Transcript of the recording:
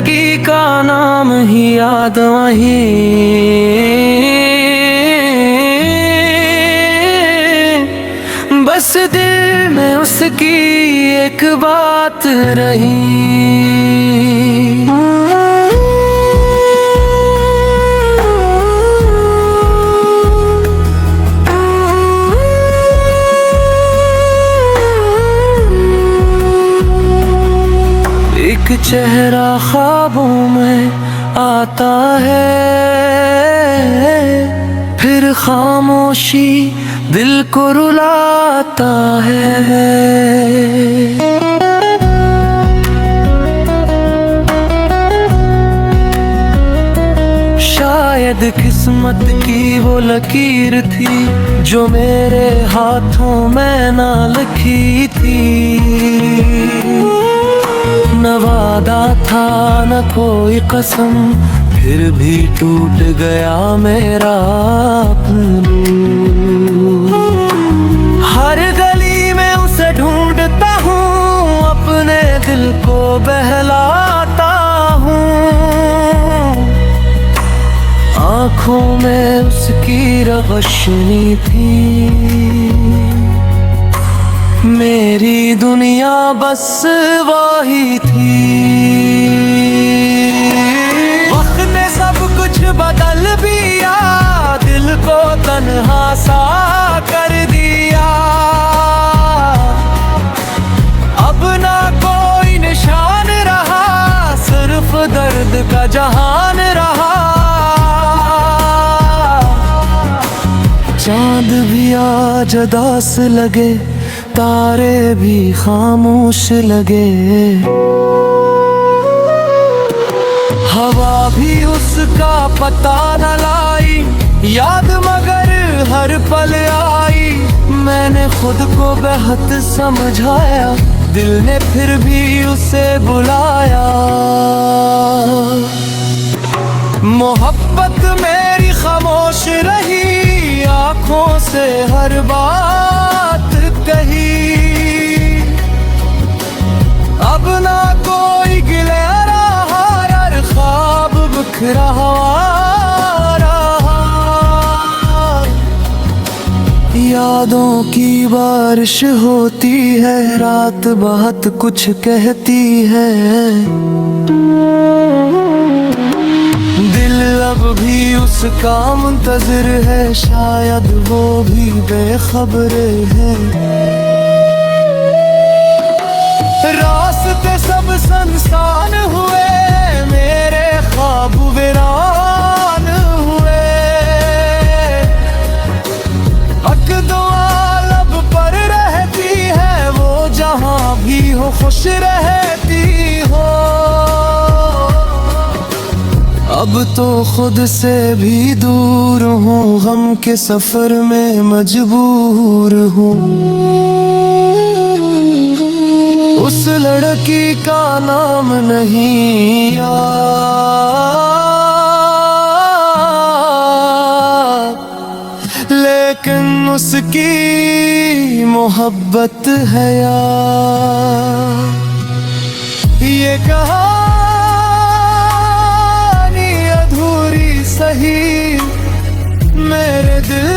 जिंदगी का नाम ही याद वहीं, बस दिल में उसकी एक बात रही। एक चेहरा ख्वाबों में आता है, फिर खामोशी दिल को रुलाता है। शायद किस्मत की वो लकीर थी जो मेरे हाथों में ना लिखी थी। न वादा था न कोई कसम, फिर भी टूट गया मेरा अपना। हर गली में उसे ढूंढता हूँ, अपने दिल को बहलाता हूँ। आँखों में उसकी रोशनी थी, मेरी दुनिया बस वही थी। वक्त ने सब कुछ बदल दिया, दिल को तन्हा सा कर दिया। अब ना कोई निशान रहा, सिर्फ दर्द का जहान रहा। चांद भी आज उदास लगे, तारे भी खामोश लगे। हवा भी उसका पता न लाई, याद मगर हर पल आई। मैंने खुद को बेहद समझाया, दिल ने फिर भी उसे बुलाया। मोहब्बत मेरी खामोश रही, आँखों से हर बात कही। अब ना कोई गिले रहा, यार ख्वाब बिखरा रहा। यादों की बारिश होती है, रात बहुत कुछ कहती है। दिल अब भी उसका मुंतज़िर है, शायद वो भी बेखबर है। रास्ते सब सुनसान हुए, मेरे ख्वाब वीरान हुए। हक दुआ लब पर रहती है, वो जहां भी हो खुश रहती हो। अब तो खुद से भी दूर हूँ, गम के सफर में मजबूर हूँ। उस लड़की का नाम नहीं याद, लेकिन उसकी मोहब्बत है यार। ये कहानी अधूरी सही, मेरे दिल